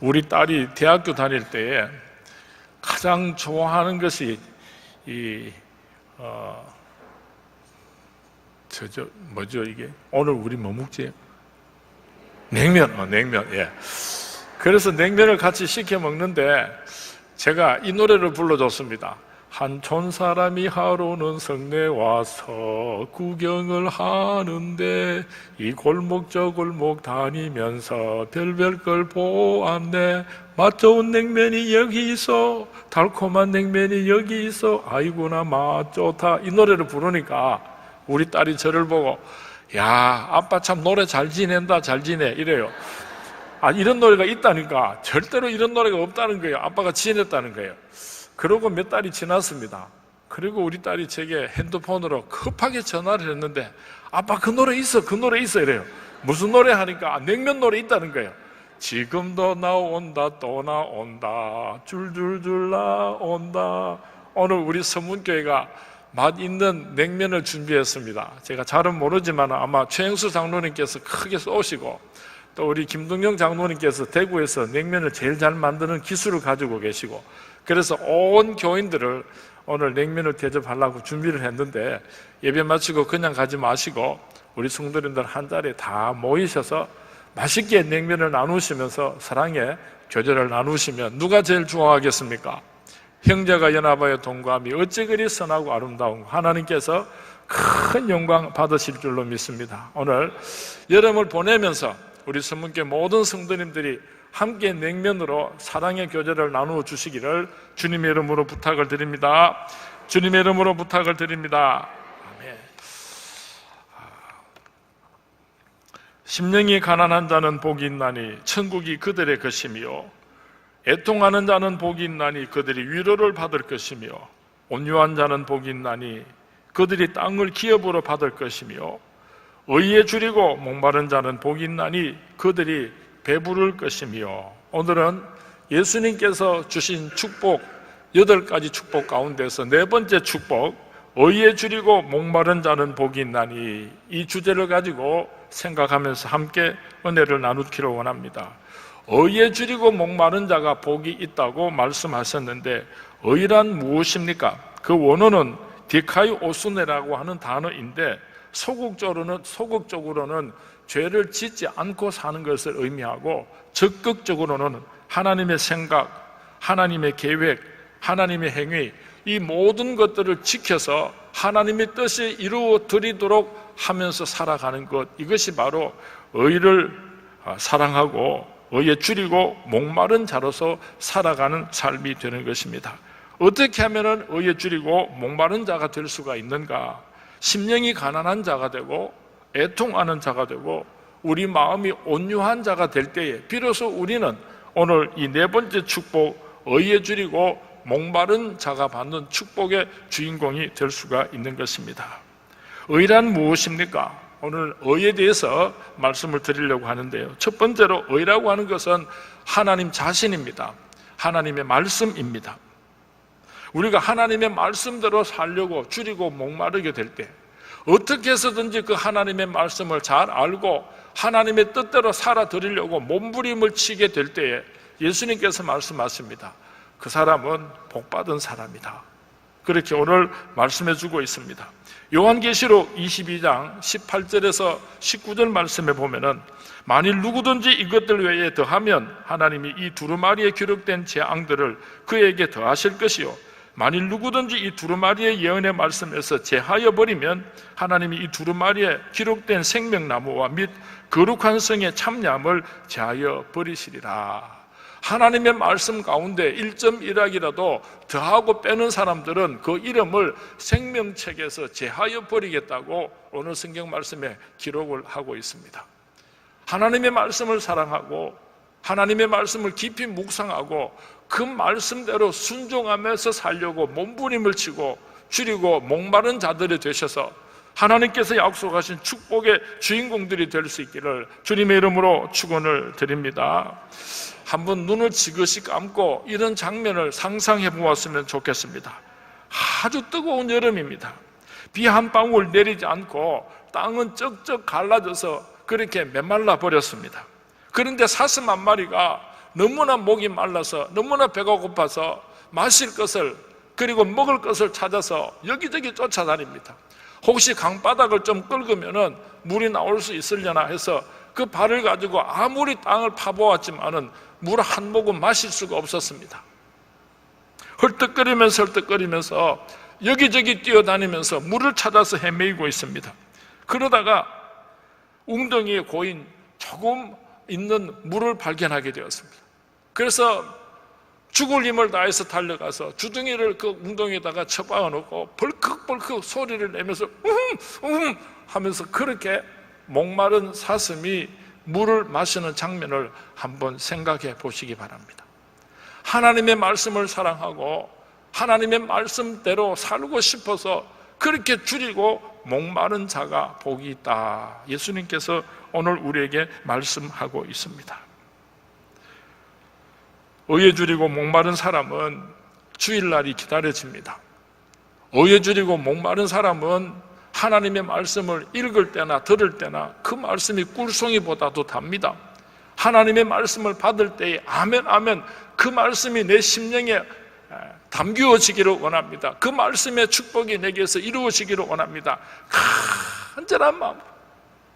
우리 딸이 대학교 다닐 때에 가장 좋아하는 것이 뭐죠 이게? 오늘 우리 뭐 먹지? 냉면, 냉면. 예. 그래서 냉면을 같이 시켜 먹는데 제가 이 노래를 불러줬습니다. 한촌 사람이 하루는 성내 와서 구경을 하는데 이 골목 저 골목 다니면서 별별 걸 보았네. 맛 좋은 냉면이 여기 있어, 달콤한 냉면이 여기 있어, 아이고나 맛 좋다. 이 노래를 부르니까 우리 딸이 저를 보고 야, 아빠 참 노래 잘 지낸다, 잘 지내 이래요. 이런 노래가 있다니까. 절대로 이런 노래가 없다는 거예요. 아빠가 지냈다는 거예요. 그러고 몇 달이 지났습니다. 그리고 우리 딸이 제게 핸드폰으로 급하게 전화를 했는데 아빠 그 노래 있어, 그 노래 있어 이래요. 무슨 노래 하니까 냉면 노래 있다는 거예요. 지금도 나온다 또 나온다 줄줄줄 나온다. 오늘 우리 서문교회가 맛있는 냉면을 준비했습니다. 제가 잘은 모르지만 아마 최영수 장로님께서 크게 쏘시고 또 우리 김동영 장로님께서 대구에서 냉면을 제일 잘 만드는 기술을 가지고 계시고 그래서 온 교인들을 오늘 냉면을 대접하려고 준비를 했는데 예배 마치고 그냥 가지 마시고 우리 성도님들 한 자리에 다 모이셔서 맛있게 냉면을 나누시면서 사랑의 교제를 나누시면 누가 제일 좋아하겠습니까? 형제가 연합하여 동거함이 어찌 그리 선하고 아름다운 하나님께서 큰 영광 받으실 줄로 믿습니다. 오늘 여름을 보내면서 우리 선문교회 모든 성도님들이 함께 냉면으로 사랑의 교제를 나누어 주시기를 주님의 이름으로 부탁을 드립니다. 주님의 이름으로 부탁을 드립니다. 아멘. 심령이 가난한 자는 복이 있나니 천국이 그들의 것이며 애통하는 자는 복이 있나니 그들이 위로를 받을 것이며 온유한 자는 복이 있나니 그들이 땅을 기업으로 받을 것이며 의에 줄이고 목마른 자는 복이 있나니 그들이 배부를 것이며 오늘은 예수님께서 주신 축복 8가지 축복 가운데서 4번째 축복 의에 줄이고 목마른 자는 복이 있나니 이 주제를 가지고 생각하면서 함께 은혜를 나누기를 원합니다. 의에 줄이고 목마른 자가 복이 있다고 말씀하셨는데 의란 무엇입니까? 그 원어는 디카이오스네라고 하는 단어인데 소극적으로는 죄를 짓지 않고 사는 것을 의미하고 적극적으로는 하나님의 생각, 하나님의 계획, 하나님의 행위 이 모든 것들을 지켜서 하나님의 뜻이 이루어드리도록 하면서 살아가는 것 이것이 바로 의를 사랑하고 의에 줄이고 목마른 자로서 살아가는 삶이 되는 것입니다. 어떻게 하면 의에 줄이고 목마른 자가 될 수가 있는가? 심령이 가난한 자가 되고 애통하는 자가 되고 우리 마음이 온유한 자가 될 때에 비로소 우리는 오늘 이 4번째 축복 의에 줄이고 목마른 자가 받는 축복의 주인공이 될 수가 있는 것입니다. 의란 무엇입니까? 오늘 의에 대해서 말씀을 드리려고 하는데요. 첫 번째로 의라고 하는 것은 하나님 자신입니다. 하나님의 말씀입니다. 우리가 하나님의 말씀대로 살려고 줄이고 목마르게 될 때 어떻게 해서든지 그 하나님의 말씀을 잘 알고 하나님의 뜻대로 살아드리려고 몸부림을 치게 될 때에 예수님께서 말씀하십니다. 그 사람은 복받은 사람이다. 그렇게 오늘 말씀해 주고 있습니다. 요한계시록 22장 18절에서 19절 말씀에 보면은 만일 누구든지 이것들 외에 더하면 하나님이 이 두루마리에 기록된 재앙들을 그에게 더하실 것이요 만일 누구든지 이 두루마리의 예언의 말씀에서 제하여 버리면 하나님이 이 두루마리에 기록된 생명나무와 및 거룩한 성의 참냠을 제하여 버리시리라. 하나님의 말씀 가운데 1.1악이라도 더하고 빼는 사람들은 그 이름을 생명책에서 제하여 버리겠다고 오늘 성경 말씀에 기록을 하고 있습니다. 하나님의 말씀을 사랑하고 하나님의 말씀을 깊이 묵상하고 그 말씀대로 순종하면서 살려고 몸부림을 치고 줄이고 목마른 자들이 되셔서 하나님께서 약속하신 축복의 주인공들이 될 수 있기를 주님의 이름으로 축원을 드립니다. 한번 눈을 지그시 감고 이런 장면을 상상해 보았으면 좋겠습니다. 아주 뜨거운 여름입니다. 비 한 방울 내리지 않고 땅은 쩍쩍 갈라져서 그렇게 메말라 버렸습니다. 그런데 사슴 한 마리가 너무나 목이 말라서 너무나 배가 고파서 마실 것을 그리고 먹을 것을 찾아서 여기저기 쫓아다닙니다. 혹시 강바닥을 좀 긁으면 물이 나올 수 있으려나 해서 그 발을 가지고 아무리 땅을 파보았지만은 물 한 모금 마실 수가 없었습니다. 헐떡거리면서 여기저기 뛰어다니면서 물을 찾아서 헤매이고 있습니다. 그러다가 웅덩이에 고인 조금 있는 물을 발견하게 되었습니다. 그래서 죽을 힘을 다해서 달려가서 주둥이를 그 웅덩이에다가 쳐박아 놓고 벌컥벌컥 소리를 내면서 하면서 그렇게 목마른 사슴이 물을 마시는 장면을 한번 생각해 보시기 바랍니다. 하나님의 말씀을 사랑하고 하나님의 말씀대로 살고 싶어서 그렇게 줄이고 목마른 자가 복이 있다. 예수님께서 오늘 우리에게 말씀하고 있습니다. 의에 줄이고 목마른 사람은 주일날이 기다려집니다. 의에 줄이고 목마른 사람은 하나님의 말씀을 읽을 때나 들을 때나 그 말씀이 꿀송이보다도 답니다. 하나님의 말씀을 받을 때에 아멘 아멘 그 말씀이 내 심령에 담겨지기를 원합니다. 그 말씀의 축복이 내게서 이루어지기를 원합니다. 간절한 마음,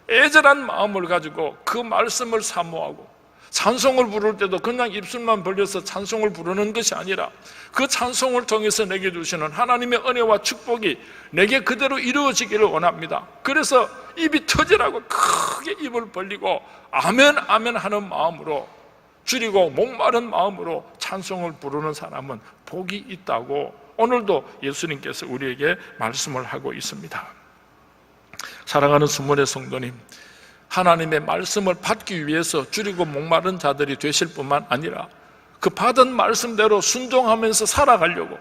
애절한 마음을 가지고 그 말씀을 사모하고 찬송을 부를 때도 그냥 입술만 벌려서 찬송을 부르는 것이 아니라 그 찬송을 통해서 내게 주시는 하나님의 은혜와 축복이 내게 그대로 이루어지기를 원합니다. 그래서 입이 터지라고 크게 입을 벌리고 아멘 아멘 하는 마음으로 줄이고 목마른 마음으로 찬송을 부르는 사람은 복이 있다고 오늘도 예수님께서 우리에게 말씀을 하고 있습니다. 사랑하는 수문의 성도님, 하나님의 말씀을 받기 위해서 줄이고 목마른 자들이 되실 뿐만 아니라 그 받은 말씀대로 순종하면서 살아가려고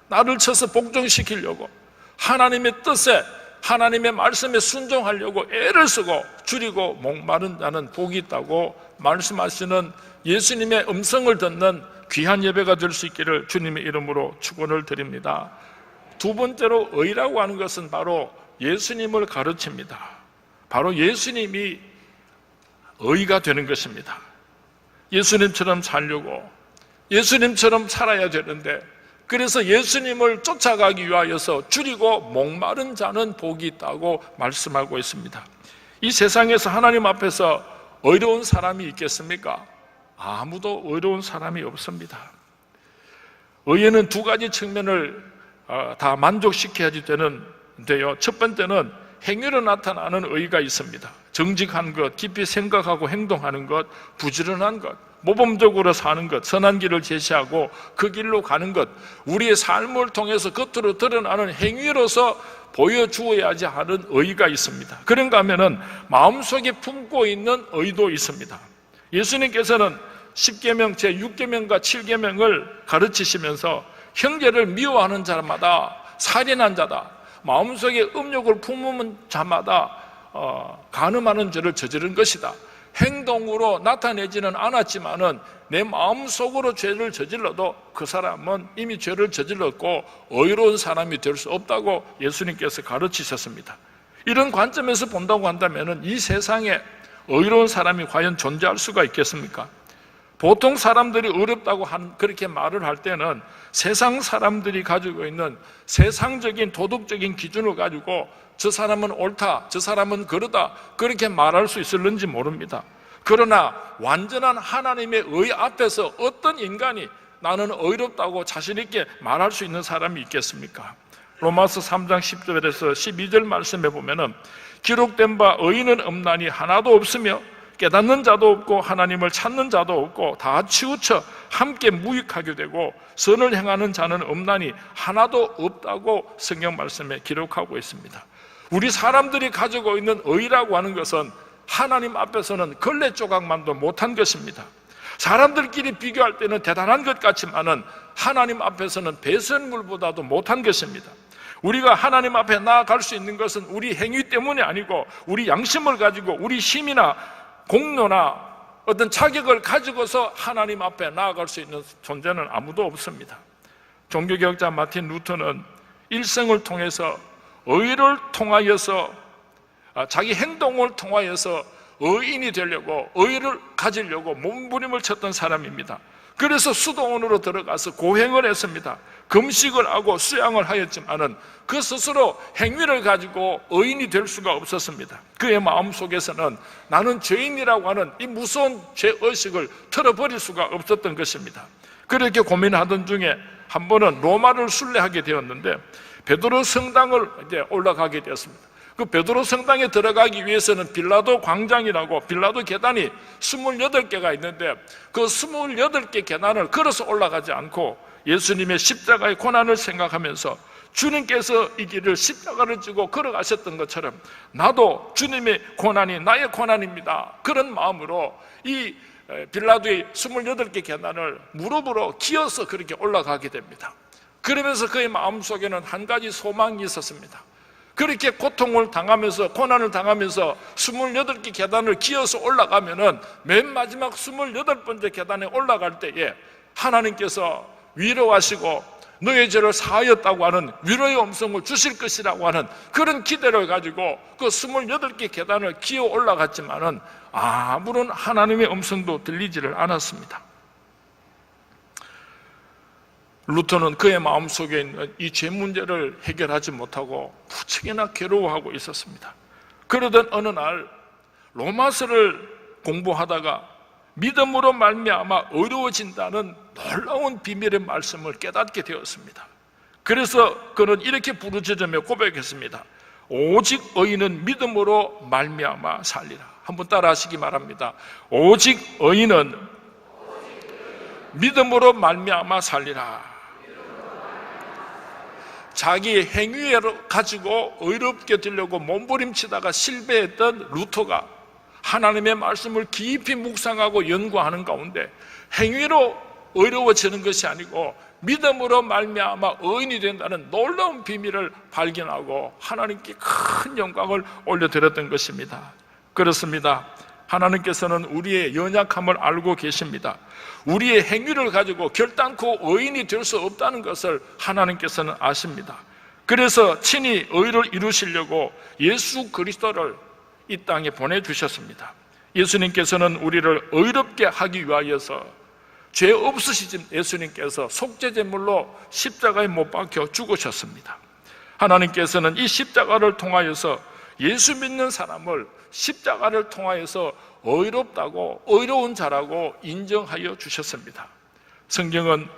나를 쳐서 복종시키려고 하나님의 뜻에 하나님의 말씀에 순종하려고 애를 쓰고 줄이고 목마른 자는 복이 있다고 말씀하시는 예수님의 음성을 듣는 귀한 예배가 될 수 있기를 주님의 이름으로 축원을 드립니다. 두 번째로 의라고 하는 것은 바로 예수님을 가르칩니다. 바로 예수님이 의가 되는 것입니다. 예수님처럼 살려고 예수님처럼 살아야 되는데 그래서 예수님을 쫓아가기 위하여서 줄이고 목마른 자는 복이 있다고 말씀하고 있습니다. 이 세상에서 하나님 앞에서 의로운 사람이 있겠습니까? 아무도 의로운 사람이 없습니다. 의에는 두 가지 측면을 다 만족시켜야지 되는데요. 첫 번째는 행위로 나타나는 의가 있습니다. 정직한 것, 깊이 생각하고 행동하는 것, 부지런한 것, 모범적으로 사는 것, 선한 길을 제시하고 그 길로 가는 것, 우리의 삶을 통해서 겉으로 드러나는 행위로서 보여주어야지 하는 의가 있습니다. 그런가 하면은 마음속에 품고 있는 의도 있습니다. 예수님께서는 10계명, 제6계명과 7계명을 가르치시면서 형제를 미워하는 자마다 살인한 자다, 마음속에 음욕을 품은 자마다 간음하는 죄를 저지른 것이다. 행동으로 나타내지는 않았지만은 내 마음속으로 죄를 저질러도 그 사람은 이미 죄를 저질렀고 의로운 사람이 될 수 없다고 예수님께서 가르치셨습니다. 이런 관점에서 본다고 한다면 이 세상에 의로운 사람이 과연 존재할 수가 있겠습니까? 보통 사람들이 어렵다고 그렇게 말을 할 때는 세상 사람들이 가지고 있는 세상적인 도덕적인 기준을 가지고 저 사람은 옳다, 저 사람은 그러다 그렇게 말할 수 있을는지 모릅니다. 그러나 완전한 하나님의 의 앞에서 어떤 인간이 나는 의롭다고 자신 있게 말할 수 있는 사람이 있겠습니까? 로마서 3장 10절에서 12절 말씀에 보면은 기록된 바 의인은 없나니 하나도 없으며 깨닫는 자도 없고 하나님을 찾는 자도 없고 다 치우쳐 함께 무익하게 되고 선을 행하는 자는 없나니 하나도 없다고 성경 말씀에 기록하고 있습니다. 우리 사람들이 가지고 있는 의라고 하는 것은 하나님 앞에서는 걸레 조각만도 못한 것입니다. 사람들끼리 비교할 때는 대단한 것 같지만은 하나님 앞에서는 배설물보다도 못한 것입니다. 우리가 하나님 앞에 나아갈 수 있는 것은 우리 행위 때문이 아니고 우리 양심을 가지고 우리 힘이나 공로나 어떤 자격을 가지고서 하나님 앞에 나아갈 수 있는 존재는 아무도 없습니다. 종교개혁자 마틴 루터는 일생을 통해서 의를 통하여서 자기 행동을 통하여서 의인이 되려고, 의를 가지려고 몸부림을 쳤던 사람입니다. 그래서 수도원으로 들어가서 고행을 했습니다. 금식을 하고 수양을 하였지만은 그 스스로 행위를 가지고 의인이 될 수가 없었습니다. 그의 마음속에서는 나는 죄인이라고 하는 이 무서운 죄의식을 털어버릴 수가 없었던 것입니다. 그렇게 고민하던 중에 한 번은 로마를 순례하게 되었는데 베드로 성당을 이제 올라가게 되었습니다. 그 베드로 성당에 들어가기 위해서는 빌라도 광장이라고 빌라도 계단이 28개가 있는데 그 28개 계단을 걸어서 올라가지 않고 예수님의 십자가의 고난을 생각하면서 주님께서 이 길을 십자가를 지고 걸어가셨던 것처럼 나도 주님의 고난이 나의 고난입니다. 그런 마음으로 이 빌라도의 28개 계단을 무릎으로 기어서 그렇게 올라가게 됩니다. 그러면서 그의 마음속에는 한 가지 소망이 있었습니다. 그렇게 고통을 당하면서 고난을 당하면서 28개 계단을 기어서 올라가면은 맨 마지막 28번째 계단에 올라갈 때에 하나님께서 위로하시고 너의 죄를 사하였다고 하는 위로의 음성을 주실 것이라고 하는 그런 기대를 가지고 그 28개 계단을 기어 올라갔지만은 아무런 하나님의 음성도 들리지를 않았습니다. 루터는 그의 마음속에 있는 이 죄 문제를 해결하지 못하고 무척이나 괴로워하고 있었습니다. 그러던 어느 날 로마서를 공부하다가 믿음으로 말미암아 어려워진다는 놀라운 비밀의 말씀을 깨닫게 되었습니다. 그래서 그는 이렇게 부르짖으며 고백했습니다. 오직 의인은 믿음으로 말미암아 살리라. 한번 따라 하시기 바랍니다. 오직 의인은 믿음으로 말미암아 살리라. 자기 행위를 가지고 의롭게 되려고 몸부림치다가 실패했던 루터가 하나님의 말씀을 깊이 묵상하고 연구하는 가운데 행위로 의로워지는 것이 아니고 믿음으로 말미암아 의인이 된다는 놀라운 비밀을 발견하고 하나님께 큰 영광을 올려드렸던 것입니다. 그렇습니다. 하나님께서는 우리의 연약함을 알고 계십니다. 우리의 행위를 가지고 결단코 의인이 될 수 없다는 것을 하나님께서는 아십니다. 그래서 친히 의를 이루시려고 예수 그리스도를 이 땅에 보내주셨습니다. 예수님께서는 우리를 의롭게 하기 위하여서 죄 없으신 예수님께서 속죄제물로 십자가에 못 박혀 죽으셨습니다. 하나님께서는 이 십자가를 통하여서 예수 믿는 사람을 십자가를 통하여서 의롭다고 의로운 자라고 인정하여 주셨습니다. 성경은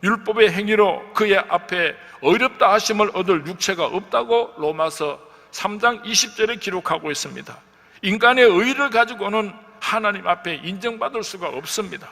율법의 행위로 그의 앞에 의롭다 하심을 얻을 육체가 없다고 로마서 3장 20절에 기록하고 있습니다. 인간의 의를 가지고는 하나님 앞에 인정받을 수가 없습니다.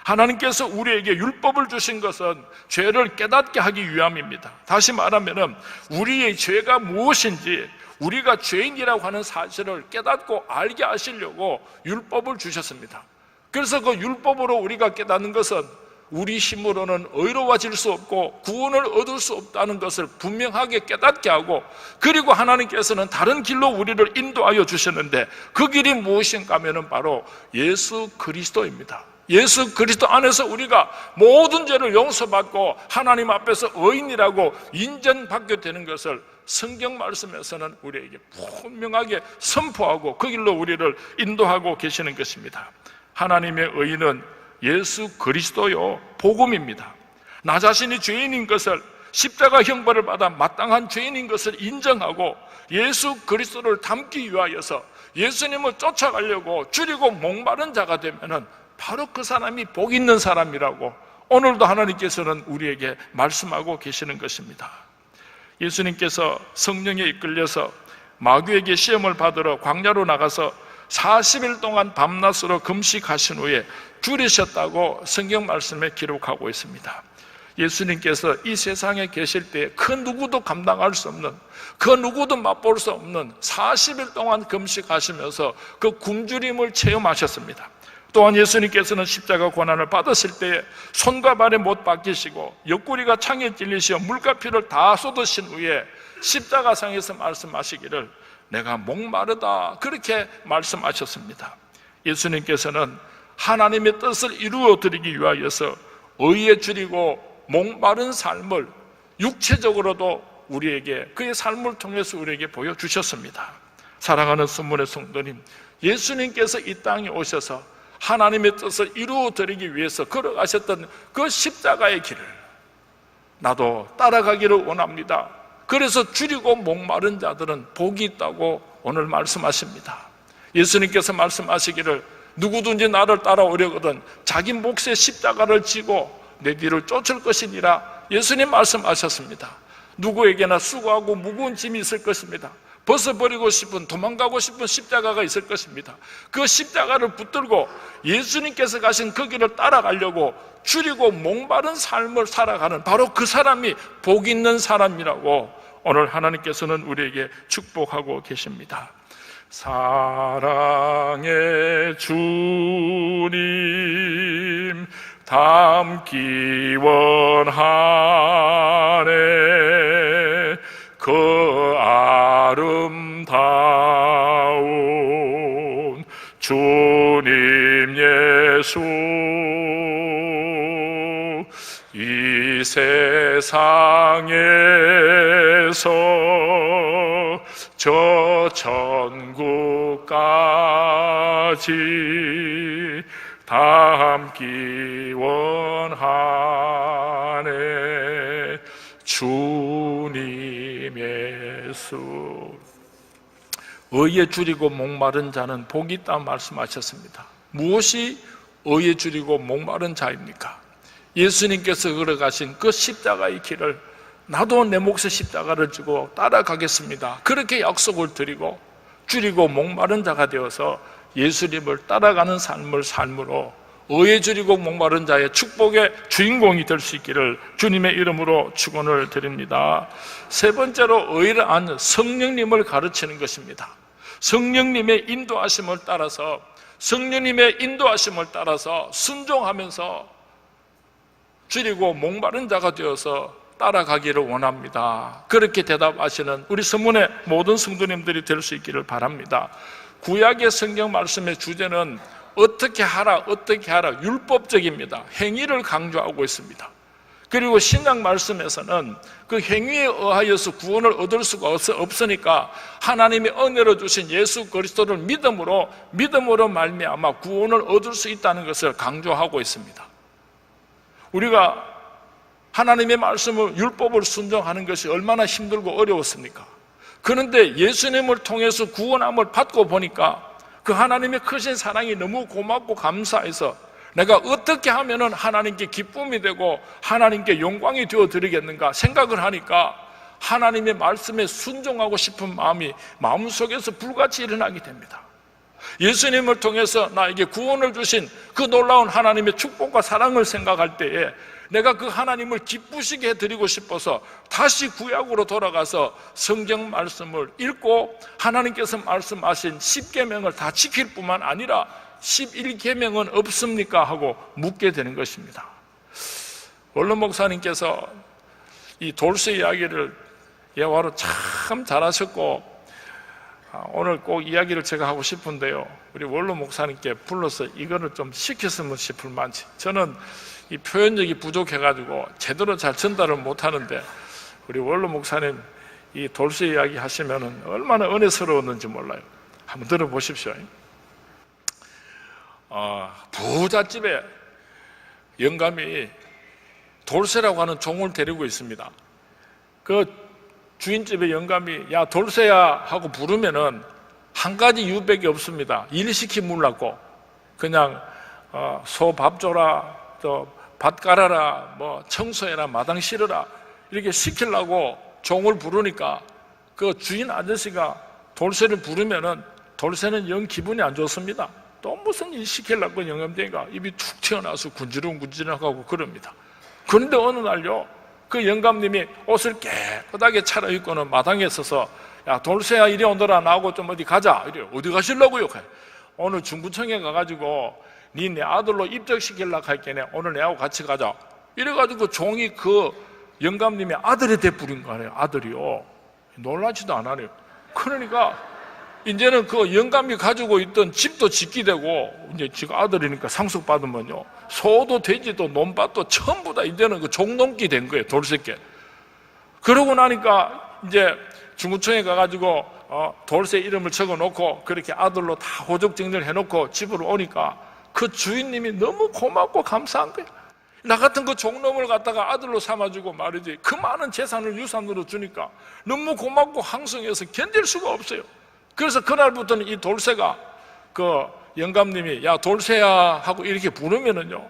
하나님께서 우리에게 율법을 주신 것은 죄를 깨닫게 하기 위함입니다. 다시 말하면 우리의 죄가 무엇인지 우리가 죄인이라고 하는 사실을 깨닫고 알게 하시려고 율법을 주셨습니다. 그래서 그 율법으로 우리가 깨닫는 것은 우리 힘으로는 의로워질 수 없고 구원을 얻을 수 없다는 것을 분명하게 깨닫게 하고, 그리고 하나님께서는 다른 길로 우리를 인도하여 주셨는데 그 길이 무엇인가 하면 바로 예수 그리스도입니다. 예수 그리스도 안에서 우리가 모든 죄를 용서받고 하나님 앞에서 의인이라고 인정받게 되는 것을 성경 말씀에서는 우리에게 분명하게 선포하고 그 길로 우리를 인도하고 계시는 것입니다. 하나님의 의인은 예수 그리스도요 복음입니다. 나 자신이 죄인인 것을, 십자가 형벌을 받아 마땅한 죄인인 것을 인정하고 예수 그리스도를 닮기 위하여서 예수님을 쫓아가려고 줄이고 목마른 자가 되면은 바로 그 사람이 복 있는 사람이라고 오늘도 하나님께서는 우리에게 말씀하고 계시는 것입니다. 예수님께서 성령에 이끌려서 마귀에게 시험을 받으러 광야로 나가서 40일 동안 밤낮으로 금식하신 후에 줄이셨다고 성경 말씀에 기록하고 있습니다. 예수님께서 이 세상에 계실 때 그 누구도 감당할 수 없는, 그 누구도 맛볼 수 없는 40일 동안 금식하시면서 그 굶주림을 체험하셨습니다. 또한 예수님께서는 십자가 고난을 받으실 때 손과 발에 못 박히시고 옆구리가 창에 찔리시어 물과 피를 다 쏟으신 후에 십자가상에서 말씀하시기를 내가 목마르다, 그렇게 말씀하셨습니다. 예수님께서는 하나님의 뜻을 이루어 드리기 위하여서 의에 줄이고 목마른 삶을 육체적으로도 우리에게, 그의 삶을 통해서 우리에게 보여주셨습니다. 사랑하는 성문의 성도님, 예수님께서 이 땅에 오셔서 하나님의 뜻을 이루어드리기 위해서 걸어가셨던 그 십자가의 길을 나도 따라가기를 원합니다. 그래서 줄이고 목마른 자들은 복이 있다고 오늘 말씀하십니다. 예수님께서 말씀하시기를 누구든지 나를 따라오려거든 자기 몫의 십자가를 지고 내 뒤를 쫓을 것이니라. 예수님 말씀하셨습니다. 누구에게나 수고하고 무거운 짐이 있을 것입니다. 벗어버리고 싶은, 도망가고 싶은 십자가가 있을 것입니다. 그 십자가를 붙들고 예수님께서 가신 그 길을 따라가려고 줄이고 목마른 삶을 살아가는 바로 그 사람이 복 있는 사람이라고 오늘 하나님께서는 우리에게 축복하고 계십니다. 사랑의 주님 닮기 원하네. 그 아름다운 주님 예수 이 세상에서 저 천국까지 닮기 원하네. 주님 예수. 의에 줄이고 목마른 자는 복이 있다 말씀하셨습니다. 무엇이 의에 줄이고 목마른 자입니까? 예수님께서 걸어가신 그 십자가의 길을 나도 내 몫의 십자가를 지고 따라가겠습니다. 그렇게 약속을 드리고 줄이고 목마른 자가 되어서 예수님을 따라가는 삶으로 의에 줄이고 목마른 자의 축복의 주인공이 될 수 있기를 주님의 이름으로 축원을 드립니다. 세 번째로 의란 성령님을 가르치는 것입니다. 성령님의 인도하심을 따라서 순종하면서 줄이고 목마른 자가 되어서 따라가기를 원합니다. 그렇게 대답하시는 우리 서문의 모든 성도님들이 될 수 있기를 바랍니다. 구약의 성경 말씀의 주제는 어떻게 하라 율법적입니다. 행위를 강조하고 있습니다. 그리고 신약 말씀에서는 그 행위에 의하여서 구원을 얻을 수가 없으니까 하나님의 은혜로 주신 예수 그리스도를 믿음으로 말미암아 구원을 얻을 수 있다는 것을 강조하고 있습니다. 우리가 하나님의 말씀을 율법을 순종하는 것이 얼마나 힘들고 어려웠습니까? 그런데 예수님을 통해서 구원함을 받고 보니까 그 하나님의 크신 사랑이 너무 고맙고 감사해서 내가 어떻게 하면 하나님께 기쁨이 되고 하나님께 영광이 되어드리겠는가 생각을 하니까 하나님의 말씀에 순종하고 싶은 마음이 마음속에서 불같이 일어나게 됩니다. 예수님을 통해서 나에게 구원을 주신 그 놀라운 하나님의 축복과 사랑을 생각할 때에 내가 그 하나님을 기쁘시게 해드리고 싶어서 다시 구약으로 돌아가서 성경 말씀을 읽고 하나님께서 말씀하신 10계명을 다 지킬 뿐만 아니라 11계명은 없습니까? 하고 묻게 되는 것입니다. 원론 목사님께서 이 돌쇠 이야기를 예화로 참 잘하셨고 오늘 꼭 이야기를 제가 하고 싶은데요, 우리 원론 목사님께 불러서 이거를 좀 시켰으면 싶을 만치 저는 이 표현력이 부족해가지고 제대로 잘 전달을 못하는데 우리 원론 목사님 이 돌쇠 이야기 하시면 얼마나 은혜스러웠는지 몰라요. 한번 들어보십시오. 부잣집에 영감이 돌쇠라고 하는 종을 데리고 있습니다. 그 주인집의 영감이 야 돌쇠야 하고 부르면은 한 가지 이유밖에 없습니다. 일 시키물라고 그냥 소 밥 줘라, 또 밭 깔아라, 뭐 청소해라, 마당 실어라 이렇게 시키려고 종을 부르니까 그 주인 아저씨가 돌쇠를 부르면은 돌쇠는 영 기분이 안 좋습니다. 또 무슨 일 시키려고 영감쟁이가 입이 툭 튀어나와서 군지렁군지렁하고 그럽니다. 그런데 어느 날요, 그 영감님이 옷을 깨끗하게 차려입고는 마당에 서서 야 돌쇠야 이리 오너라, 나하고 좀 어디 가자. 이래. 어디 가시려고요? 오늘 중구청에 가가지고 니 내 아들로 입적시키려고 할게네, 오늘 내하고 같이 가자. 이래가지고 종이 그 영감님의 아들에 대부린 거 아니에요. 아들이요. 놀라지도 않아요. 그러니까 이제는 그 영감이 가지고 있던 집도 짓게 되고, 이제 지가 아들이니까 상속받으면요, 소도 돼지도 논밭도 전부 다 이제는 그 종놈기 된 거예요, 돌쇠께. 그러고 나니까 이제 중구청에 가가지고 돌쇠 이름을 적어놓고 그렇게 아들로 다 호적정리를 해놓고 집으로 오니까 그 주인님이 너무 고맙고 감사한 거예요. 나 같은 그 종놈을 갖다가 아들로 삼아주고 말이지, 그 많은 재산을 유산으로 주니까 너무 고맙고 항성해서 견딜 수가 없어요. 그래서 그날부터는 이 돌쇠가 그 영감님이 야 돌쇠야 하고 이렇게 부르면은요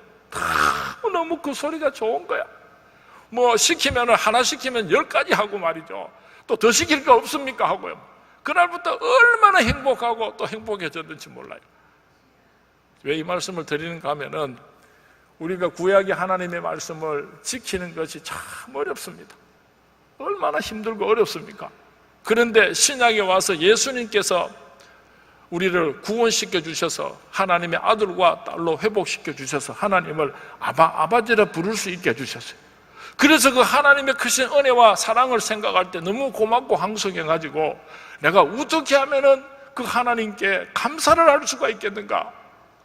너무 그 소리가 좋은 거야. 뭐 시키면은 하나 시키면 10가지 하고 말이죠. 또 더 시킬 거 없습니까 하고요. 그날부터 얼마나 행복하고 또 행복해졌는지 몰라요. 왜 이 말씀을 드리는가 하면은 우리가 구약의 하나님의 말씀을 지키는 것이 참 어렵습니다. 얼마나 힘들고 어렵습니까? 그런데 신약에 와서 예수님께서 우리를 구원시켜 주셔서 하나님의 아들과 딸로 회복시켜 주셔서 하나님을 아버지라 부를 수 있게 해주셨어요. 그래서 그 하나님의 크신 은혜와 사랑을 생각할 때 너무 고맙고 항석해가지고 내가 어떻게 하면은 그 하나님께 감사를 할 수가 있겠는가,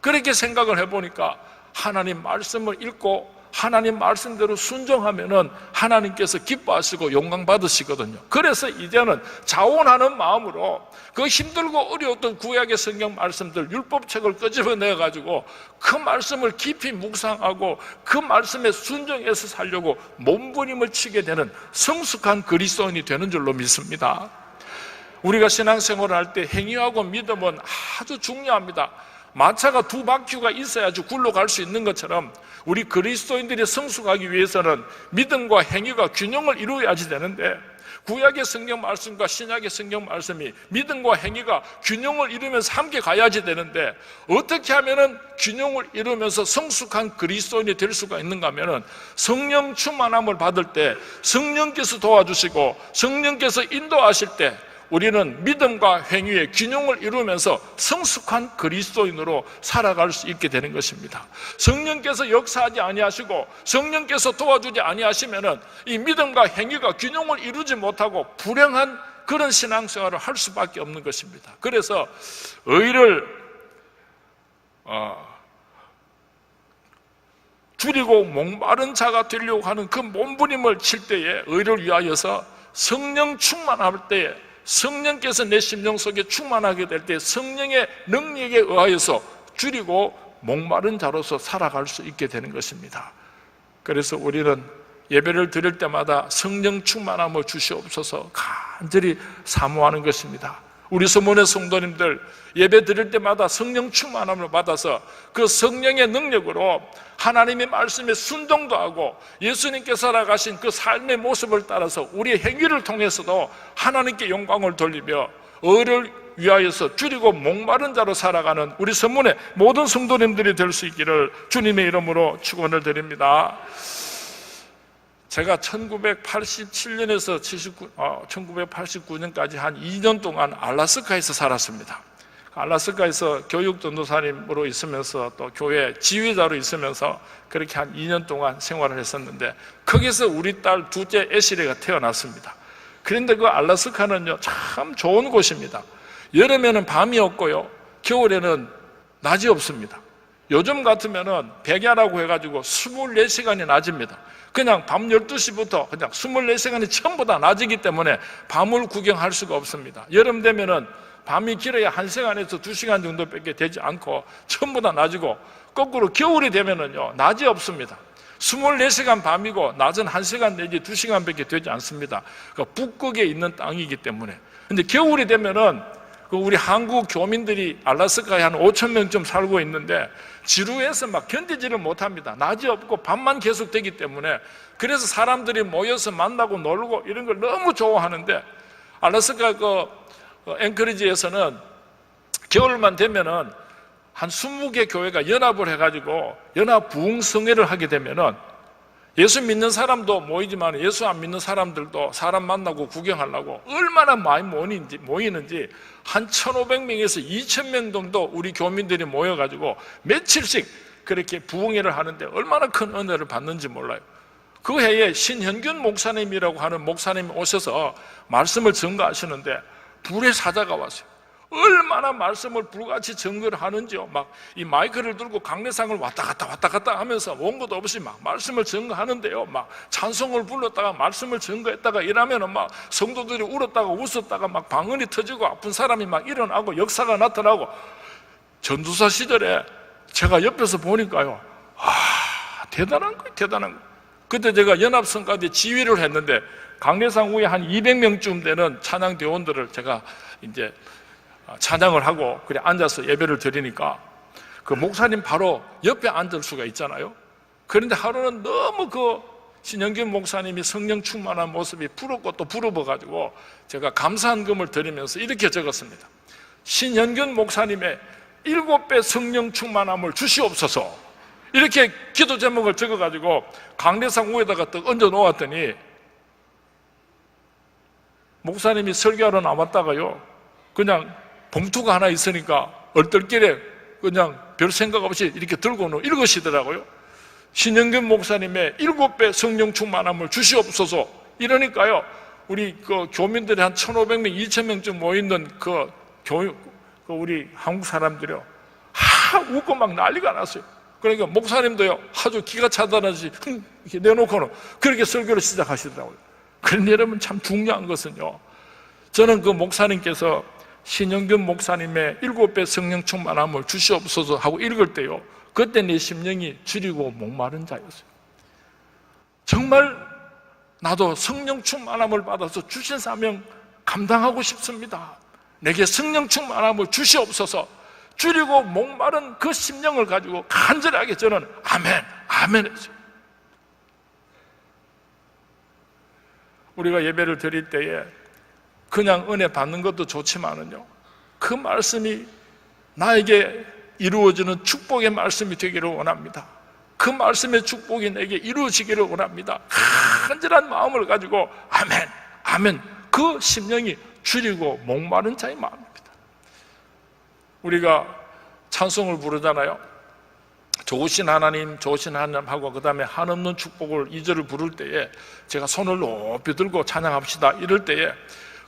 그렇게 생각을 해보니까 하나님 말씀을 읽고 하나님 말씀대로 순종하면은 하나님께서 기뻐하시고 영광 받으시거든요. 그래서 이제는 자원하는 마음으로 그 힘들고 어려웠던 구약의 성경 말씀들 율법책을 끄집어내 가지고 그 말씀을 깊이 묵상하고 그 말씀에 순종해서 살려고 몸부림을 치게 되는 성숙한 그리스도인이 되는 줄로 믿습니다. 우리가 신앙생활을 할 때 행위하고 믿음은 아주 중요합니다. 마차가 2바퀴가 있어야지 굴러갈 수 있는 것처럼 우리 그리스도인들이 성숙하기 위해서는 믿음과 행위가 균형을 이루어야지 되는데, 구약의 성경 말씀과 신약의 성경 말씀이 믿음과 행위가 균형을 이루면서 함께 가야지 되는데, 어떻게 하면은 균형을 이루면서 성숙한 그리스도인이 될 수가 있는가 하면은 성령 충만함을 받을 때 성령께서 도와주시고 성령께서 인도하실 때 우리는 믿음과 행위의 균형을 이루면서 성숙한 그리스도인으로 살아갈 수 있게 되는 것입니다. 성령께서 역사하지 아니하시고 성령께서 도와주지 아니하시면은 이 믿음과 행위가 균형을 이루지 못하고 불행한 그런 신앙생활을 할 수밖에 없는 것입니다. 그래서 의를 줄이고 목마른 자가 되려고 하는 그 몸부림을 칠 때에 의를 위하여서 성령 충만할 때에 성령께서 내 심령 속에 충만하게 될 때 성령의 능력에 의하여서 줄이고 목마른 자로서 살아갈 수 있게 되는 것입니다. 그래서 우리는 예배를 드릴 때마다 성령 충만함을 주시옵소서 간절히 사모하는 것입니다. 우리 서문의 성도님들 예배 드릴 때마다 성령 충만함을 받아서 그 성령의 능력으로 하나님의 말씀에 순종도 하고 예수님께서 살아가신 그 삶의 모습을 따라서 우리의 행위를 통해서도 하나님께 영광을 돌리며 의를 위하여서 줄이고 목마른 자로 살아가는 우리 서문의 모든 성도님들이 될 수 있기를 주님의 이름으로 축원을 드립니다. 제가 1987년에서 1989년까지 한 2년 동안 알라스카에서 살았습니다. 알라스카에서 교육 전도사님으로 있으면서 또 교회 지휘자로 있으면서 그렇게 한 2년 동안 생활을 했었는데, 거기서 우리 딸 둘째 애시레가 태어났습니다. 그런데 그 알라스카는요 참 좋은 곳입니다. 여름에는 밤이 없고요, 겨울에는 낮이 없습니다. 요즘 같으면은 백야라고 해가지고 24시간이 낮입니다. 그냥 밤 12시부터 그냥 24시간이 전부 다 낮이기 때문에 밤을 구경할 수가 없습니다. 여름 되면은 밤이 길어야 1시간에서 2시간 정도밖에 되지 않고 전부 다 낮이고, 거꾸로 겨울이 되면은요 낮이 없습니다. 24시간 밤이고 낮은 1시간 내지 2시간밖에 되지 않습니다. 그러니까 북극에 있는 땅이기 때문에. 근데 겨울이 되면은 우리 한국 교민들이 알라스카에 한 5천 명쯤 살고 있는데 지루해서 막 견디지를 못합니다. 낮이 없고 밤만 계속 되기 때문에. 그래서 사람들이 모여서 만나고 놀고 이런 걸 너무 좋아하는데, 알라스카 앵커리지에서는 겨울만 되면은 한 20개 교회가 연합을 해가지고 연합 부흥성회를 하게 되면은 예수 믿는 사람도 모이지만 예수 안 믿는 사람들도 사람 만나고 구경하려고 얼마나 많이 모이는지 한 1,500명에서 2,000명 정도 우리 교민들이 모여가지고 며칠씩 그렇게 부흥회를 하는데 얼마나 큰 은혜를 받는지 몰라요. 그 해에 신현균 목사님이라고 하는 목사님이 오셔서 말씀을 전가하시는데 불의 사자가 왔어요. 얼마나 말씀을 불같이 증거를 하는지요. 막 이 마이크를 들고 강례상을 왔다 갔다 하면서 원고도 없이 막 말씀을 증거하는데요. 막 찬송을 불렀다가 말씀을 증거했다가 이러면은 막 성도들이 울었다가 웃었다가 막 방언이 터지고 아픈 사람이 막 일어나고 역사가 나타나고. 전도사 시절에 제가 옆에서 보니까요, 대단한 거예요, 대단한 거예요. 그때 제가 연합성가대 지휘를 했는데 강례상 후에 한 200명쯤 되는 찬양 대원들을 제가 이제 찬양을 하고 그래 앉아서 예배를 드리니까 그 목사님 바로 옆에 앉을 수가 있잖아요. 그런데 하루는 너무 그 신영균 목사님이 성령 충만한 모습이 부럽고 또 부러워가지고 제가 감사한금을 드리면서 이렇게 적었습니다. 신영균 목사님의 7배 성령 충만함을 주시옵소서. 이렇게 기도 제목을 적어가지고 강례상 위에다가 딱 얹어 놓았더니 목사님이 설교하러 나왔다가요, 그냥 봉투가 하나 있으니까 얼떨결에 그냥 별 생각 없이 이렇게 들고는 읽으시더라고요. 신영균 목사님의 7배 성령 충만함을 주시옵소서. 이러니까요, 우리 그 교민들이 한 1,500명, 2,000명쯤 모이는 그 우리 한국 사람들이요, 웃고 막 난리가 났어요. 그러니까 목사님도요, 아주 기가 차단하지 이렇게 내놓고는 그렇게 설교를 시작하시더라고요. 그런데 여러분, 참 중요한 것은요, 저는 그 목사님께서 신영균 목사님의 7배 성령 충만함을 주시옵소서 하고 읽을 때요, 그때 내 심령이 주리고 목마른 자였어요. 정말 나도 성령 충만함을 받아서 주신 사명 감당하고 싶습니다. 내게 성령 충만함을 주시옵소서. 주리고 목마른 그 심령을 가지고 간절하게 저는 아멘, 아멘 했어요. 우리가 예배를 드릴 때에 그냥 은혜 받는 것도 좋지만은요, 그 말씀이 나에게 이루어지는 축복의 말씀이 되기를 원합니다. 그 말씀의 축복이 내게 이루어지기를 원합니다. 간절한 마음을 가지고 아멘, 아멘, 그 심령이 주리고 목마른 자의 마음입니다. 우리가 찬송을 부르잖아요. 좋으신 하나님, 좋으신 하나님 하고 그 다음에 한없는 축복을 2절을 부를 때에 제가 손을 높이 들고 찬양합시다 이럴 때에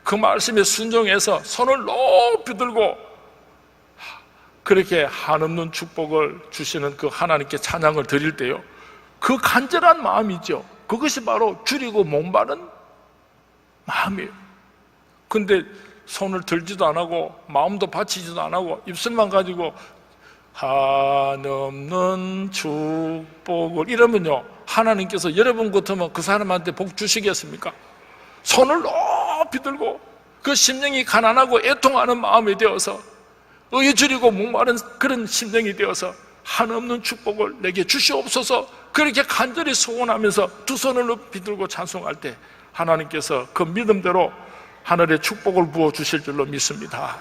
그 말씀에 순종해서 손을 높이 들고 그렇게 한없는 축복을 주시는 그 하나님께 찬양을 드릴 때요, 그 간절한 마음이죠. 그것이 바로 주리고 목마른 마음이에요. 근데 손을 들지도 안 하고 마음도 바치지도 안 하고 입술만 가지고 한없는 축복을 이러면요, 하나님께서 여러분 같으면 그 사람한테 복 주시겠습니까? 손을 높이 들고 그 심령이 가난하고 애통하는 마음이 되어서 의에 줄이고 목마른 그런 심령이 되어서 한없는 축복을 내게 주시옵소서, 그렇게 간절히 소원하면서 두 손을 높이 들고 찬송할 때 하나님께서 그 믿음대로 하늘의 축복을 부어주실 줄로 믿습니다.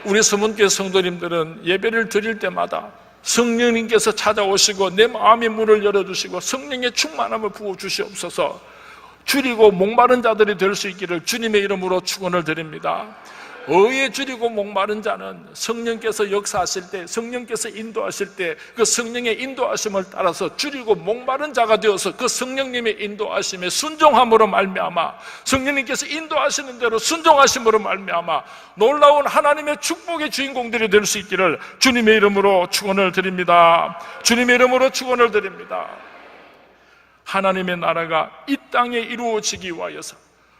우리 서문교회 성도님들은 예배를 드릴 때마다 성령님께서 찾아오시고 내 마음의 문을 열어주시고 성령의 충만함을 부어주시옵소서, 줄이고 목마른 자들이 될 수 있기를 주님의 이름으로 축원을 드립니다. 의에 줄이고 목마른 자는 성령께서 역사하실 때, 성령께서 인도하실 때 그 성령의 인도하심을 따라서 줄이고 목마른 자가 되어서 그 성령님의 인도하심에 순종함으로 말미암아, 성령님께서 인도하시는 대로 순종하심으로 말미암아 놀라운 하나님의 축복의 주인공들이 될 수 있기를 주님의 이름으로 축원을 드립니다. 주님의 이름으로 축원을 드립니다. 하나님의 나라가 이 땅에 이루어지기 위하여서,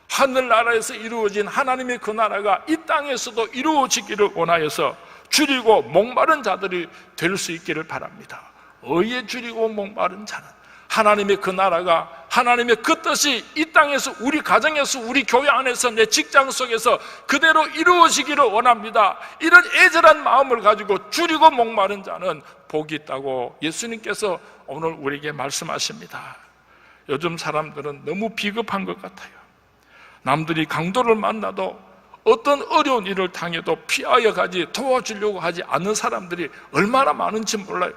하늘나라에서 이루어진 하나님의 그 나라가 이 땅에서도 이루어지기를 원하여서 줄이고 목마른 자들이 될 수 있기를 바랍니다. 의에 줄이고 목마른 자는 하나님의 그 나라가, 하나님의 그 뜻이 이 땅에서, 우리 가정에서, 우리 교회 안에서, 내 직장 속에서 그대로 이루어지기를 원합니다. 이런 애절한 마음을 가지고 줄이고 목마른 자는 복이 있다고 예수님께서 오늘 우리에게 말씀하십니다. 요즘 사람들은 너무 비겁한 것 같아요. 남들이 강도를 만나도 어떤 어려운 일을 당해도 피하여 가지 도와주려고 하지 않는 사람들이 얼마나 많은지 몰라요.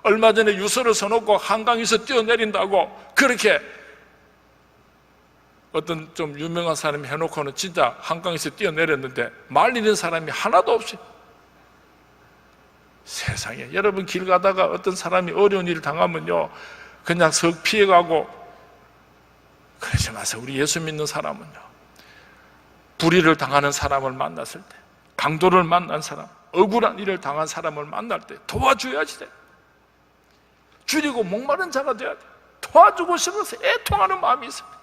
얼마 전에 유서를 써놓고 한강에서 뛰어내린다고 그렇게 어떤 좀 유명한 사람이 해놓고는 진짜 한강에서 뛰어내렸는데 말리는 사람이 하나도 없어요. 세상에, 여러분 길 가다가 어떤 사람이 어려운 일을 당하면요, 그냥 석 피해가고 그러지 마세요. 우리 예수 믿는 사람은요, 불의를 당하는 사람을 만났을 때 강도를 만난 사람, 억울한 일을 당한 사람을 만날 때 도와줘야지 돼. 줄이고 목마른 자가 돼야 돼. 도와주고 싶어서 애통하는 마음이 있습니다.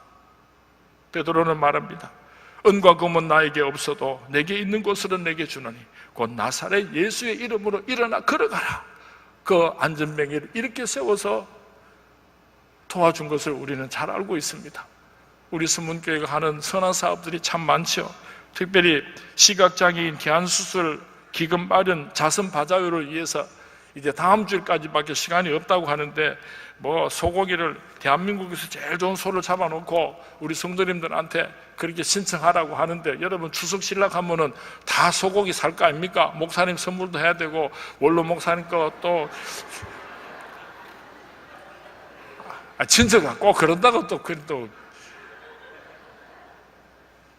베드로는 말합니다. 은과 금은 나에게 없어도 내게 있는 것으로 내게 주노니 곧 나사렛 예수의 이름으로 일어나 걸어가라. 그 안전뱅이를 이렇게 세워서 도와준 것을 우리는 잘 알고 있습니다. 우리 서문교회가 하는 선한 사업들이 참 많죠. 특별히 시각장애인 개안수술 기금 마련 자선 바자회를 위해서 이제 다음 주일까지밖에 시간이 없다고 하는데 뭐 소고기를 대한민국에서 제일 좋은 소를 잡아놓고 우리 성도님들한테 그렇게 신청하라고 하는데, 여러분 추석 신락하면은 다 소고기 살 거 아닙니까? 목사님 선물도 해야 되고 원로 목사님 것도 친척아 꼭 그런다고 또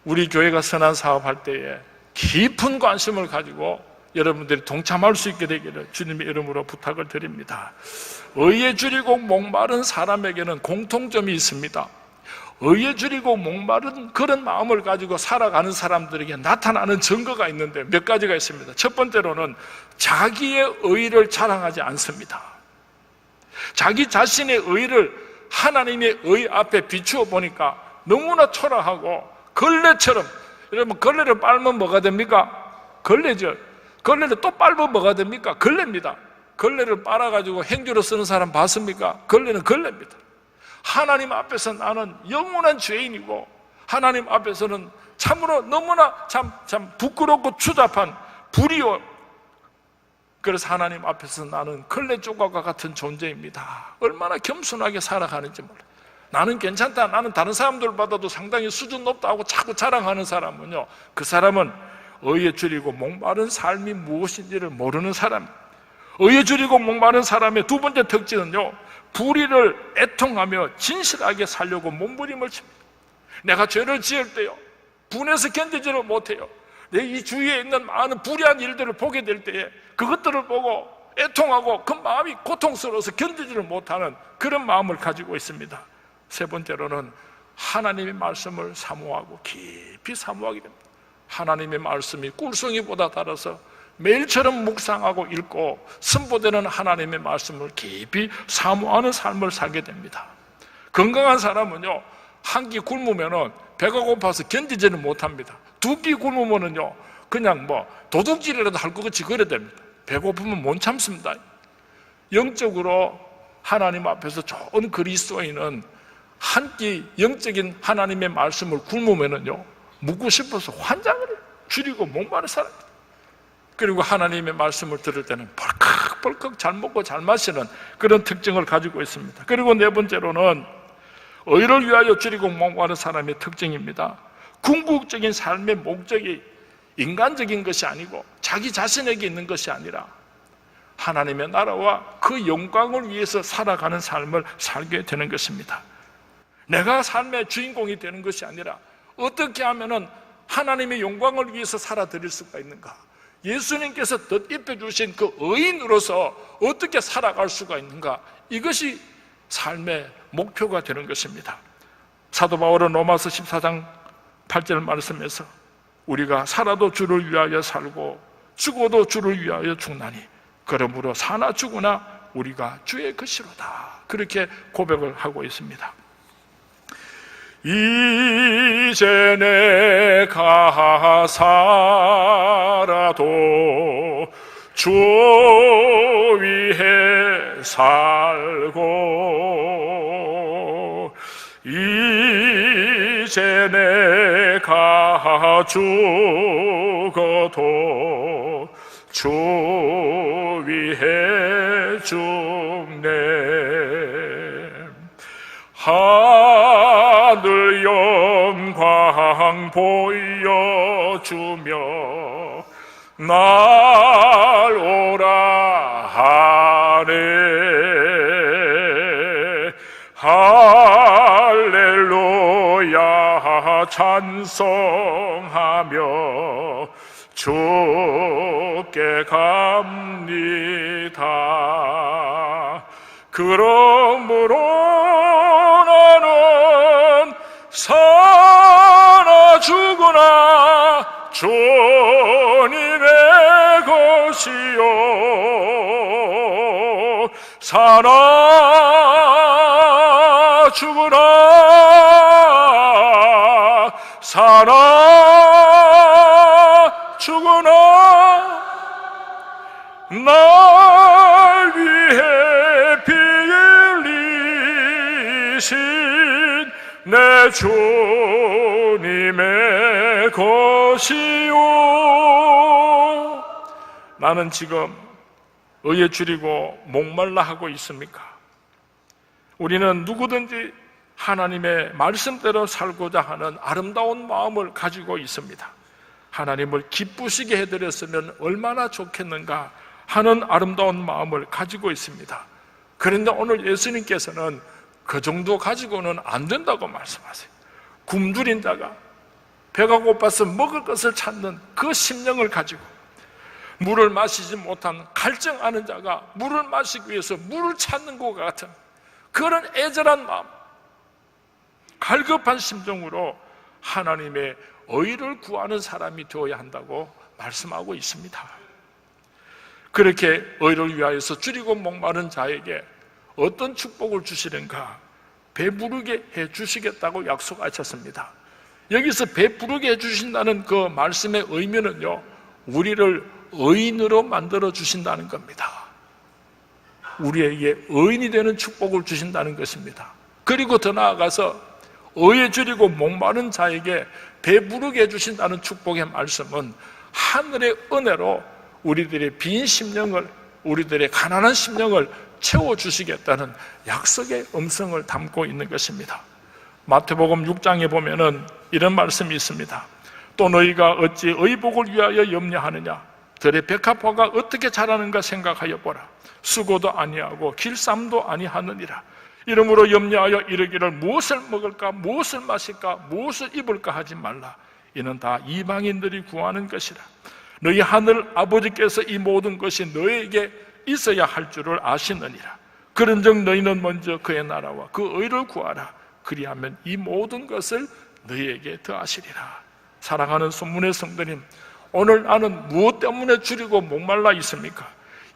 우리 교회가 선한 사업할 때에 깊은 관심을 가지고 여러분들이 동참할 수 있게 되기를 주님의 이름으로 부탁을 드립니다. 의에 줄이고 목마른 사람에게는 공통점이 있습니다. 의에 줄이고 목마른 그런 마음을 가지고 살아가는 사람들에게 나타나는 증거가 있는데 몇 가지가 있습니다. 첫 번째로는 자기의 의를 자랑하지 않습니다. 자기 자신의 의를 하나님의 의 앞에 비추어 보니까 너무나 초라하고 걸레처럼, 여러분 걸레를 빨면 뭐가 됩니까? 걸레죠. 걸레를 또 빨면 뭐가 됩니까? 걸레입니다. 걸레를 빨아가지고 행주로 쓰는 사람 봤습니까? 걸레는 걸레입니다. 하나님 앞에서 나는 영원한 죄인이고 하나님 앞에서는 참으로 너무나 참 부끄럽고 추잡한 불의요. 그래서 하나님 앞에서 나는 걸레 조각과 같은 존재입니다. 얼마나 겸손하게 살아가는지 몰라요. 나는 괜찮다, 나는 다른 사람들보다도 상당히 수준 높다 하고 자꾸 자랑하는 사람은요, 그 사람은 의에 줄이고 목마른 삶이 무엇인지를 모르는 사람. 의에 줄이고 목마른 사람의 두 번째 특징은요, 불의를 애통하며 진실하게 살려고 몸부림을 칩니다. 내가 죄를 지을 때요, 분해서 견디지를 못해요. 내 이 주위에 있는 많은 불의한 일들을 보게 될 때에 그것들을 보고 애통하고 그 마음이 고통스러워서 견디지를 못하는 그런 마음을 가지고 있습니다. 세 번째로는 하나님의 말씀을 사모하고 깊이 사모하게 됩니다. 하나님의 말씀이 꿀송이보다 달아서 매일처럼 묵상하고 읽고 선포되는 하나님의 말씀을 깊이 사모하는 삶을 살게 됩니다. 건강한 사람은요, 한 끼 굶으면은 배가 고파서 견디지는 못합니다. 두 끼 굶으면은요, 그냥 뭐 도둑질이라도 할 것 같이 그래야 됩니다. 배고프면 못 참습니다. 영적으로 하나님 앞에서 좋은 그리스도인은 한 끼 영적인 하나님의 말씀을 굶으면은요, 묵고 싶어서 환장을 해요. 줄이고 목마른 사람입니다. 그리고 하나님의 말씀을 들을 때는 벌컥벌컥 잘 먹고 잘 마시는 그런 특징을 가지고 있습니다. 그리고 네 번째로는 의를 위하여 줄이고 목마른 사람의 특징입니다. 궁극적인 삶의 목적이 인간적인 것이 아니고 자기 자신에게 있는 것이 아니라 하나님의 나라와 그 영광을 위해서 살아가는 삶을 살게 되는 것입니다. 내가 삶의 주인공이 되는 것이 아니라 어떻게 하면 하나님의 영광을 위해서 살아드릴 수가 있는가, 예수님께서 덧입혀 주신 그 의인으로서 어떻게 살아갈 수가 있는가, 이것이 삶의 목표가 되는 것입니다. 사도 바울은 로마서 14장 8절 말씀에서 우리가 살아도 주를 위하여 살고 죽어도 주를 위하여 죽나니 그러므로 사나 죽으나 우리가 주의 것이로다, 그렇게 고백을 하고 있습니다. 이제 내가 살아도 주 위해 살고 이제 내가 죽어도 주 위해 죽네. 하늘 영광 보여주며 날 오라 하네. 할렐루야 찬송하며 주께 갑니다. 그러므로 나는 사나 죽으나 주님 죽으나 살아 죽으나 날 위해 피 흘리신 내 주님의 것이요. 나는 지금 의에 줄이고 목말라 하고 있습니까? 우리는 누구든지 하나님의 말씀대로 살고자 하는 아름다운 마음을 가지고 있습니다. 하나님을 기쁘시게 해드렸으면 얼마나 좋겠는가 하는 아름다운 마음을 가지고 있습니다. 그런데 오늘 예수님께서는 그 정도 가지고는 안 된다고 말씀하세요. 굶주린 자가 배가 고파서 먹을 것을 찾는 그 심령을 가지고 물을 마시지 못한 갈증하는 자가 물을 마시기 위해서 물을 찾는 것 같은 그런 애절한 마음, 갈급한 심정으로 하나님의 의를 구하는 사람이 되어야 한다고 말씀하고 있습니다. 그렇게 의를 위하여서 줄이고 목마른 자에게 어떤 축복을 주시는가? 배부르게 해주시겠다고 약속하셨습니다. 여기서 배부르게 해주신다는 그 말씀의 의미는요, 우리를 의인으로 만들어 주신다는 겁니다. 우리에게 의인이 되는 축복을 주신다는 것입니다. 그리고 더 나아가서 의에 줄이고 목마른 자에게 배부르게 해주신다는 축복의 말씀은 하늘의 은혜로 우리들의 빈 심령을, 우리들의 가난한 심령을 채워주시겠다는 약속의 음성을 담고 있는 것입니다. 마태복음 6장에 보면은 이런 말씀이 있습니다. 또 너희가 어찌 의복을 위하여 염려하느냐? 들의 백합화가 어떻게 자라는가 생각하여 보라. 수고도 아니하고 길쌈도 아니하느니라. 이러므로 염려하여 이르기를 무엇을 먹을까, 무엇을 마실까, 무엇을 입을까 하지 말라. 이는 다 이방인들이 구하는 것이라. 너희 하늘 아버지께서 이 모든 것이 너희에게 있어야 할 줄을 아시느니라. 그런즉 너희는 먼저 그의 나라와 그 의를 구하라. 그리하면 이 모든 것을 너희에게 더하시리라. 사랑하는 손문의 성도님, 오늘 나는 무엇 때문에 줄이고 목말라 있습니까?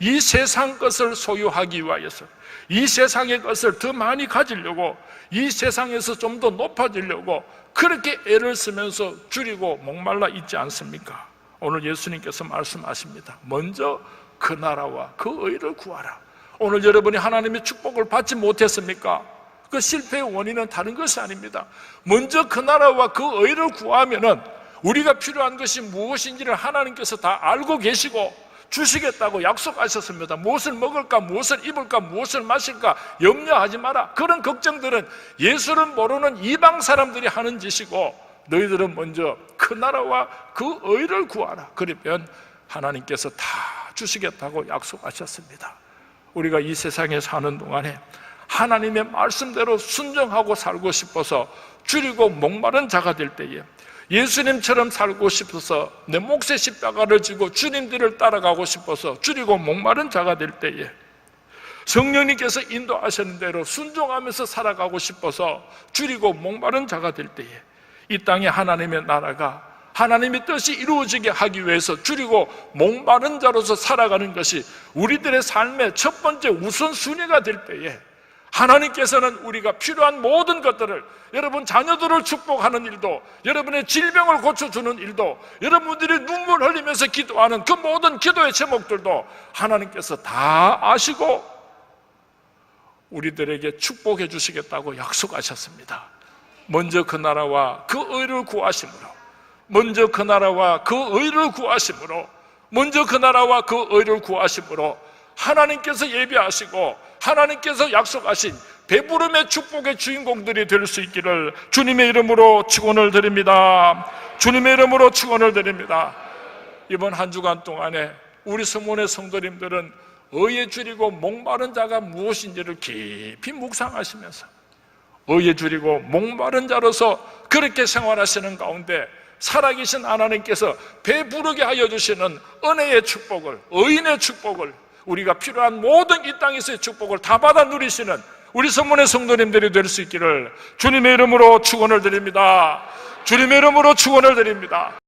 이 세상 것을 소유하기 위하여서, 이 세상의 것을 더 많이 가지려고, 이 세상에서 좀 더 높아지려고 그렇게 애를 쓰면서 줄이고 목말라 있지 않습니까? 오늘 예수님께서 말씀하십니다. 먼저 그 나라와 그 의를 구하라. 오늘 여러분이 하나님의 축복을 받지 못했습니까? 그 실패의 원인은 다른 것이 아닙니다. 먼저 그 나라와 그 의를 구하면은 우리가 필요한 것이 무엇인지를 하나님께서 다 알고 계시고 주시겠다고 약속하셨습니다. 무엇을 먹을까, 무엇을 입을까, 무엇을 마실까 염려하지 마라. 그런 걱정들은 예수를 모르는 이방 사람들이 하는 짓이고, 너희들은 먼저 그 나라와 그 의를 구하라. 그러면 하나님께서 다 주시겠다고 약속하셨습니다. 우리가 이 세상에 사는 동안에 하나님의 말씀대로 순종하고 살고 싶어서 줄이고 목마른 자가 될 때에, 예수님처럼 살고 싶어서 내 몫의 십자가를 지고 주님들을 따라가고 싶어서 줄이고 목마른 자가 될 때에, 성령님께서 인도하시는 대로 순종하면서 살아가고 싶어서 줄이고 목마른 자가 될 때에, 이 땅에 하나님의 나라가, 하나님의 뜻이 이루어지게 하기 위해서 줄이고 목마른 자로서 살아가는 것이 우리들의 삶의 첫 번째 우선순위가 될 때에, 하나님께서는 우리가 필요한 모든 것들을, 여러분 자녀들을 축복하는 일도, 여러분의 질병을 고쳐주는 일도, 여러분들이 눈물 흘리면서 기도하는 그 모든 기도의 제목들도 하나님께서 다 아시고 우리들에게 축복해 주시겠다고 약속하셨습니다. 먼저 그 나라와 그 의를 구하심으로, 먼저 그 나라와 그 의를 구하심으로, 먼저 그 나라와 그 의를 구하심으로 하나님께서 예비하시고 하나님께서 약속하신 배부름의 축복의 주인공들이 될 수 있기를 주님의 이름으로 축원을 드립니다. 주님의 이름으로 축원을 드립니다. 이번 한 주간 동안에 우리 성문의 성도님들은 의에 줄이고 목마른 자가 무엇인지를 깊이 묵상하시면서 의에 줄이고 목마른 자로서 그렇게 생활하시는 가운데 살아계신 하나님께서 배부르게 하여 주시는 은혜의 축복을, 의인의 축복을, 우리가 필요한 모든 이 땅에서의 축복을 다 받아 누리시는 우리 성문의 성도님들이 될 수 있기를 주님의 이름으로 축원을 드립니다. 주님의 이름으로 축원을 드립니다.